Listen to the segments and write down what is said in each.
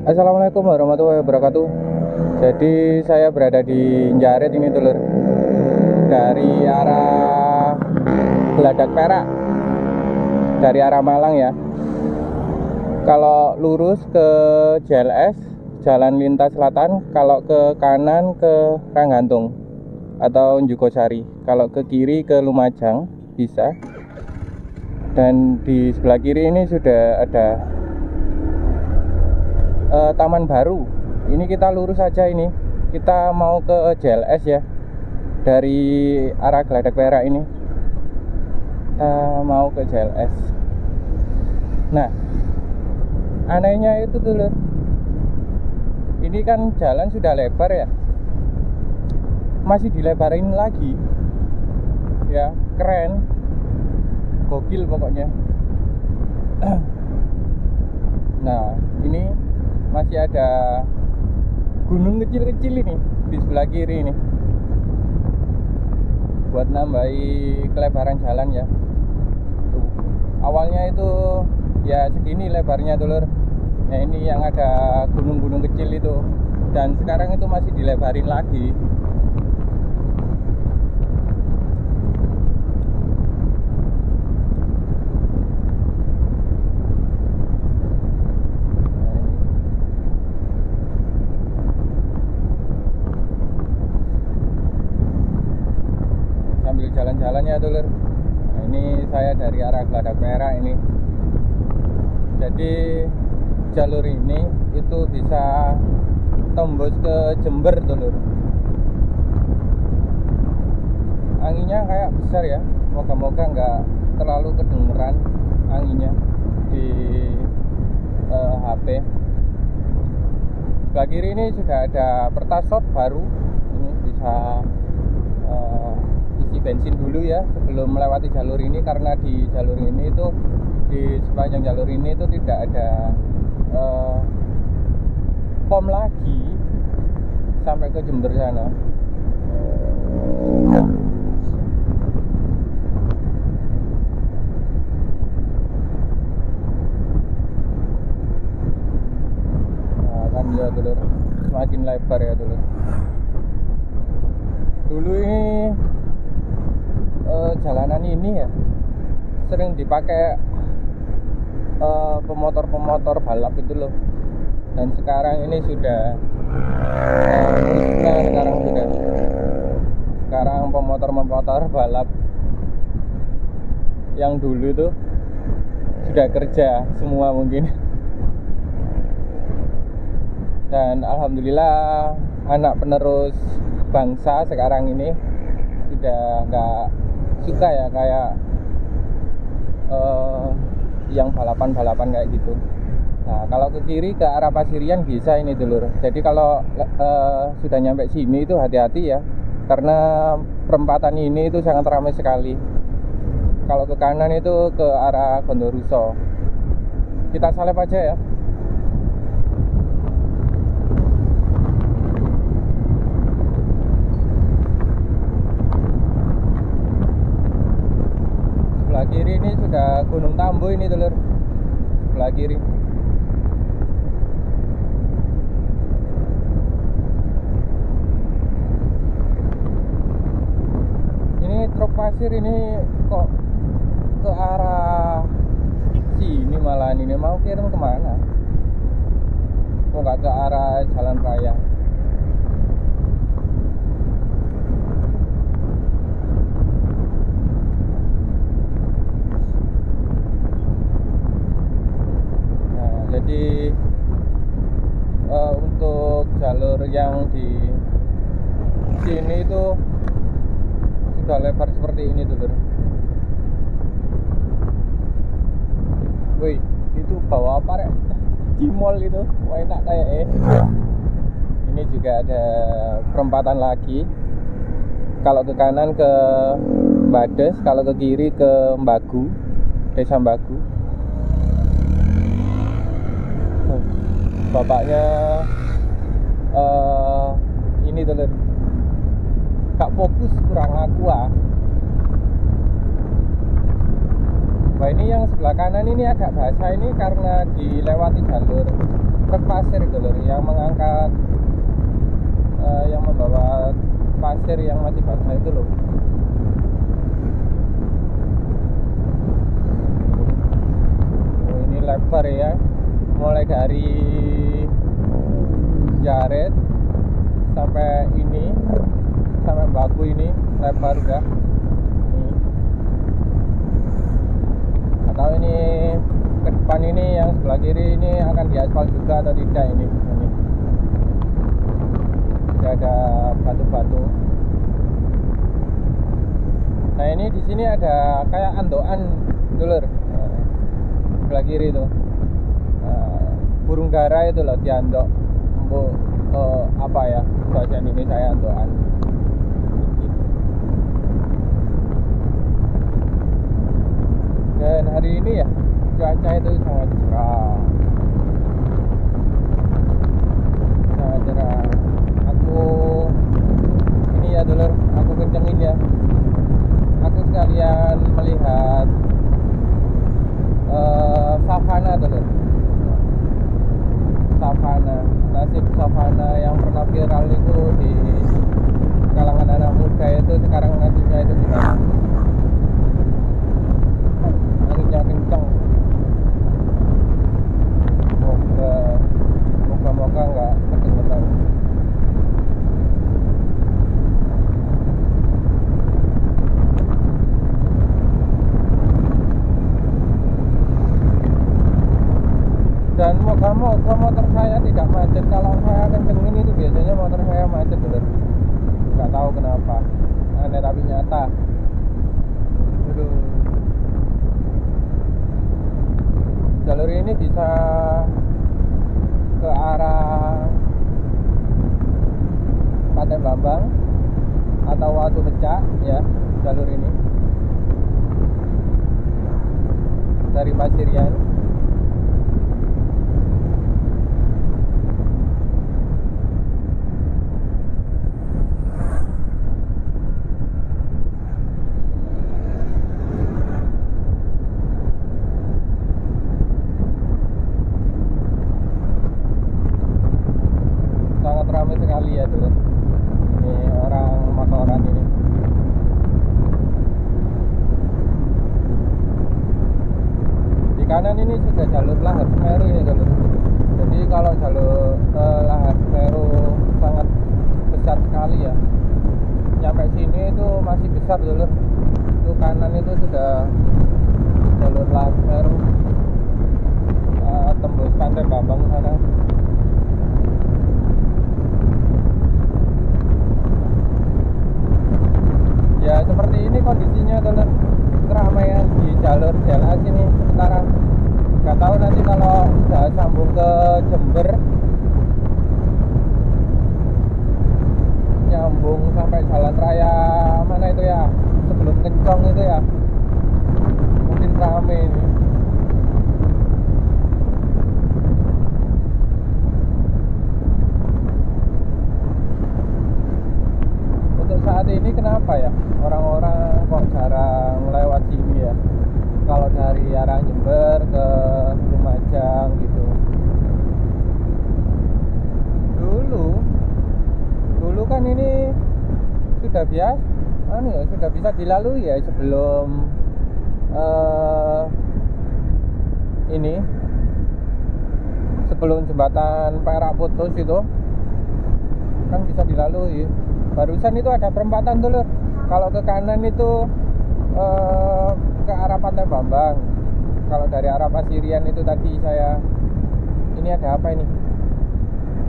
Assalamualaikum warahmatullahi wabarakatuh. Jadi saya berada di Njarit ini dulur, dari arah Geladak Perak, dari arah Malang ya. Kalau lurus ke JLS Jalan Lintas Selatan, kalau ke kanan ke Ranggantung atau Jukosari, kalau ke kiri ke Lumajang bisa. Dan di sebelah kiri ini sudah ada taman baru. Ini kita lurus saja, ini kita mau ke JLS ya, dari arah Geladak Perak ini kita mau ke JLS. Nah, anehnya itu dulu, ini kan jalan sudah lebar ya, masih dilebarin lagi ya, keren, gokil pokoknya. Nah, ini masih ada gunung kecil-kecil ini di sebelah kiri ini, buat nambahi kelebaran jalan ya. Tuh, awalnya itu ya segini lebarnya dulur. Nah, ini yang ada gunung-gunung kecil itu, dan sekarang itu masih dilebarin lagi. Sambil jalan-jalan ya dulur. Nah, ini saya dari arah Geladak Perak ini. Jadi jalur ini itu bisa tembus ke Jember dulur. Anginnya kayak besar ya, moga-moga nggak terlalu kedengeran anginnya di HP. Sebelah kiri ini sudah ada Pertasop baru, ini bisa isi bensin dulu ya sebelum melewati jalur ini, karena di jalur ini itu, di sepanjang jalur ini itu tidak ada pom lagi sampai ke Jember sana. Nah kan ya dulur, semakin lebar ya dulur. Dulu ini jalanan ini ya sering dipakai pemotor-pemotor balap itu loh. Dan sekarang ini sudah sekarang pemotor-pemotor balap yang dulu itu sudah kerja semua mungkin. Dan alhamdulillah anak penerus bangsa sekarang ini sudah nggak suka ya kayak yang balapan-balapan kayak gitu. Nah, kalau ke kiri ke arah Pasirian bisa ini dulur. Jadi kalau sudah nyampe sini itu hati-hati ya, karena perempatan ini itu sangat ramai sekali. Kalau ke kanan itu ke arah Gondoruso. Kita salep aja ya. Sebelah kiri ini sudah Gunung Tambo ini dulur. Sebelah kiri. Ini truk pasir ini kok ke arah sini malah, ini mau kirim kemana? Kok nggak ke arah jalan raya? Jadi untuk jalur yang di sini itu sudah lebar seperti ini dulur. Wih, itu bawa apa rek? Cimol itu, wah enak kayak Ini juga ada perempatan lagi. Kalau ke kanan ke Bades, kalau ke kiri ke Mbagu, Desa Mbagu. Bapaknya ini dulur, gak fokus, kurang aku ah. Wah, ini yang sebelah kanan ini agak basah ini karena dilewati jalur truk pasir itu loh, yang mengangkat yang membawa pasir yang masih basah itu loh. Oh, ini lebar ya, mulai dari Jaret sampai ini, sampai Baku ini lebar udah. Atau ini ke depan ini yang sebelah kiri ini akan diaspal juga atau tidak ini. Sudah ada batu-batu. Nah ini di sini ada kayak andoan dulur, sebelah kiri itu burung dara itu loh, diandok untuk apa ya, bahasa Indonesia ya, andoan. Dan hari ini ya cuaca itu sangat cerah, sangat cerah. Aku ini ya dulur, aku kencengin ya, aku sekalian melihat savana dulur, savana, nasib savana yang pernah viral itu di kalangan anak muda itu sekarang nasibnya itu gimana? Anginnya kencang, moga-moga nggak kedengeran. Dan moga-moga motor saya tidak macet. Kalau saya kencengin itu biasanya motor saya macet dulu, nggak tahu kenapa, aneh tapi nyata. Aduh. Jalur ini bisa ke arah Pantai Bambang atau Watu Pecah ya, jalur ini dari Pasirian. Ramai sekali ya dulu. Ini orang Makaoran ini. Di kanan ini sudah jalur Lahar Semeru ini dulu. Jadi kalau jalur Lahar Semeru sangat besar sekali ya. Sampai sini itu masih besar dulu. Itu kanan itu sudah jalur Lahar Semeru, tembus Pantai Bambang sana. Ya seperti ini kondisinya teman, keramaian di jalur JLA sini sementara. Nggak tahu nanti kalau udah sambung ke Jember, nyambung sampai jalan raya mana itu ya, sebelum Kencong itu ya, mungkin rame ini. Saat ini kenapa ya orang-orang kok jarang lewat sini ya, kalau dari arah Jember ke Lumajang gitu. Dulu kan ini sudah biasa, sudah bisa dilalui ya sebelum ini, sebelum jembatan Perak putus itu kan bisa dilalui. Barusan itu ada perempatan dulu. Kalau ke kanan itu ke arah Pantai Bambang. Kalau dari arah Pasirian itu tadi saya, ini ada apa ini?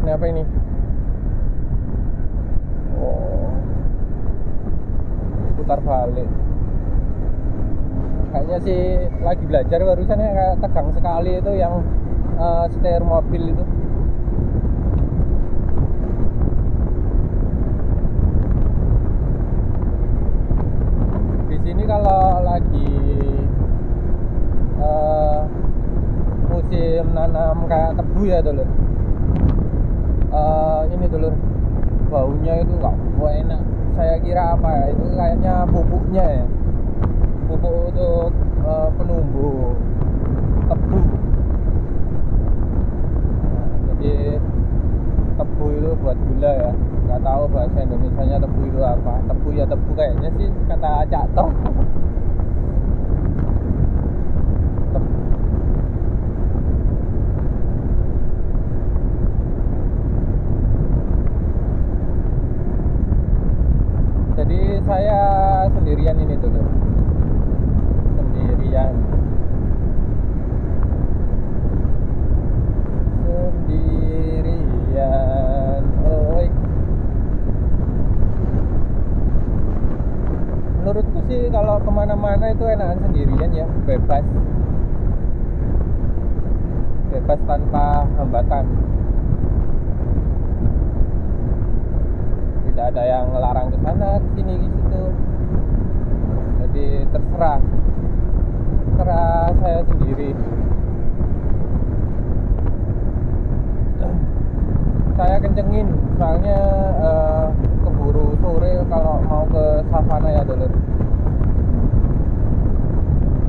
Ini apa ini? Oh, putar balik. Kayaknya sih lagi belajar barusan ya, kayak tegang sekali itu yang setir mobil itu. Ini kalau lagi musim nanam kayak tebu ya dulur, ini dulur, baunya itu nggak enak. Saya kira apa ya, itu kayaknya pupuknya ya, pupuk untuk penumbuh tebu. Nah, Jadi tebu itu buat gula ya, nggak tahu bahasa Indonesianya tebu itu apa. Tebu ya tebu, kayaknya sih kata Cak Toh. Jadi saya sendirian ini dulu, sendirian. Oi. Menurutku sih kalau kemana-mana itu enakan sendirian ya, bebas tanpa hambatan. Tidak ada yang ngelarang ke sana, ke sini, ke situ. Jadi terserah saya sendiri. Saya kencengin soalnya keburu sore kalau mau ke savana ya dulu.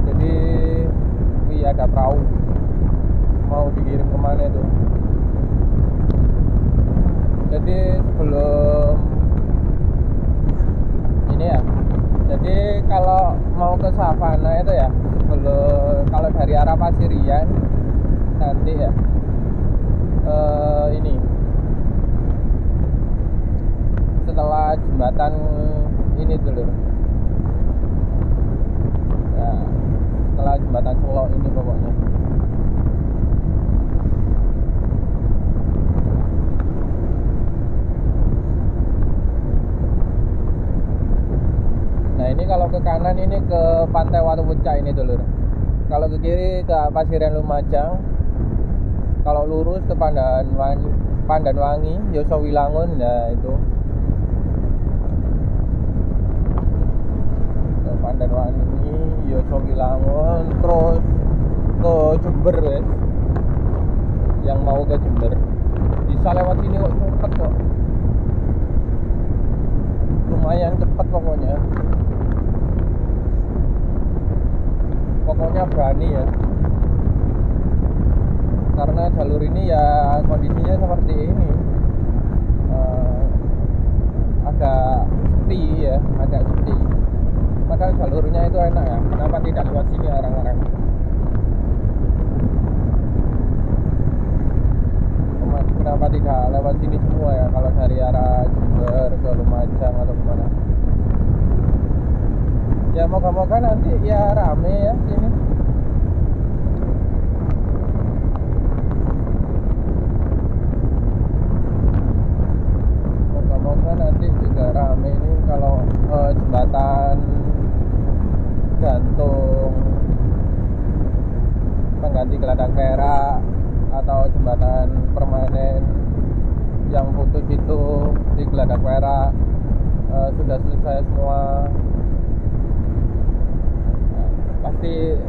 Jadi ada perahu mau dikirim kemana itu. Jadi sebelum ini ya, jadi kalau mau ke savana itu ya, kalau dari arah Pasirian nanti ya ini setelah jembatan ini dulu ya, setelah jembatan Selok ini pokoknya. Nah ini kalau ke kanan ini ke Pantai Watu Pucak ini dulu. Kalau ke kiri ke Pasirian Lumajang. Kalau lurus ke Pandanwangi, Yosowilangun, ya itu. Ke Pandanwangi, Yosowilangun, terus ke Jember ya. Yang mau ke Jember bisa lewat sini kok, cepet kok. Lumayan cepet pokoknya. Pokoknya berani ya. Karena jalur ini ya kondisinya seperti ini, agak sepi ya, agak sepi. Padahal jalurnya itu enak ya, kenapa tidak lewat sini orang-orang? Kenapa tidak lewat sini semua ya, kalau dari arah Jember ke Lumajang atau kemana? Ya moga-moga nanti ya rame ya sini. Nanti juga rame ini kalau jembatan gantung pengganti Geladak Perak atau jembatan permanen yang putus itu di Geladak Perak sudah selesai semua. Nah, pasti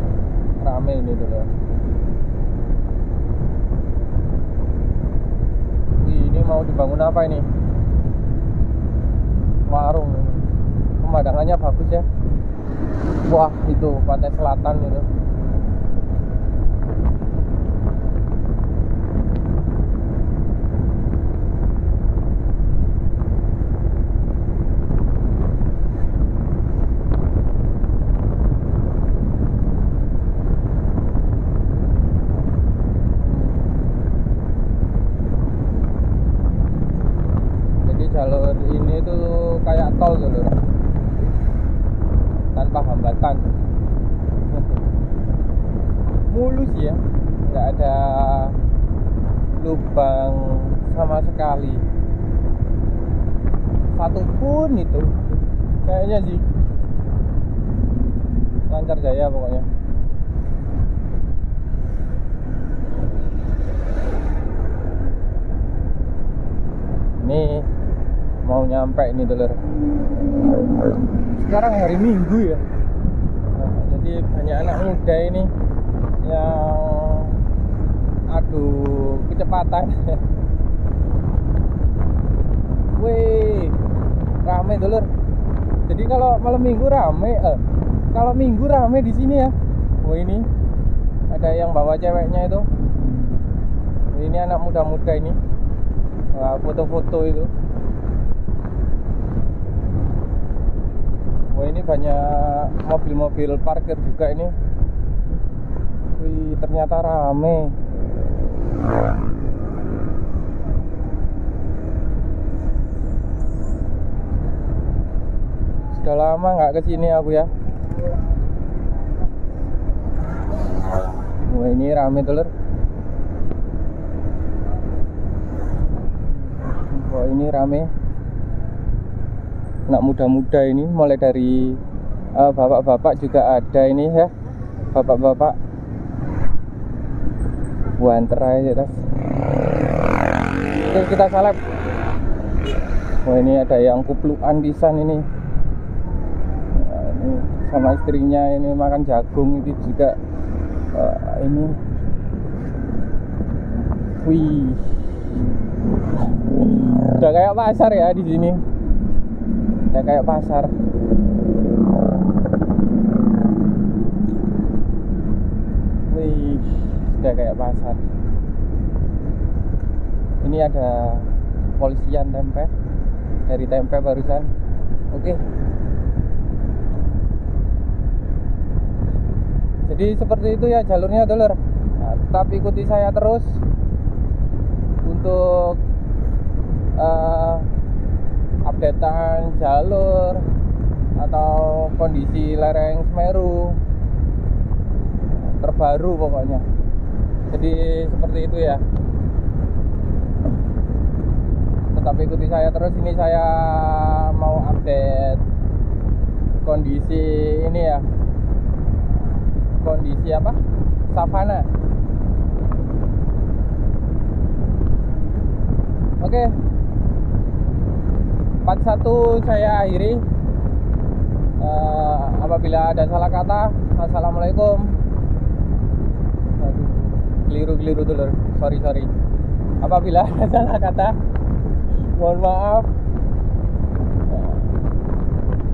rame ini dulu. Ini mau dibangun apa ini? Warung, pemandangannya bagus ya. Wah itu pantai selatan itu. Jalur ini tuh kayak tol dulu, tanpa hambatan, mulus ya, nggak ada lubang sama sekali, satupun itu, kayaknya sih lancar jaya pokoknya. Ini mau nyampe ini dulu. Sekarang hari Minggu ya, jadi banyak anak muda ini yang adu kecepatan. Wih, rame dulu. Jadi kalau malam Minggu rame, kalau Minggu rame di sini ya. Wah ini ada yang bawa ceweknya itu. Ini anak muda-muda ini foto-foto itu. Wah, ini banyak mobil-mobil parkir juga ini. Wih, ternyata rame. Sudah lama nggak kesini aku ya. Wah, ini rame telur. Wah, ini rame. Anak muda-muda ini, mulai dari bapak-bapak juga ada ini ya. Bapak-bapak buanter aja tas. Oke, kita salep. Wah, ini ada yang kuplukan pisan ini. Nah, ini sama istrinya ini makan jagung itu juga. Ini wih, udah kayak pasar ya di sini. Udah kayak pasar. Wih, udah kayak pasar. Ini ada polisian Tempe, dari Tempe barusan. Oke. Jadi seperti itu ya jalurnya dulur. Nah, tetap ikuti saya terus untuk updatean jalur atau kondisi lereng Semeru terbaru pokoknya. Jadi seperti itu ya. Tetap ikuti saya terus. Ini saya mau update kondisi ini ya. Kondisi apa? Savana. Oke. Part 1 saya akhiri. Apabila ada salah kata, assalamualaikum. Aduh, keliru dulu. Sorry. Apabila ada salah kata, mohon maaf.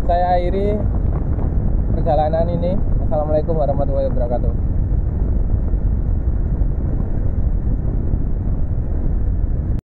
Saya akhiri perjalanan ini. Assalamualaikum warahmatullahi wabarakatuh.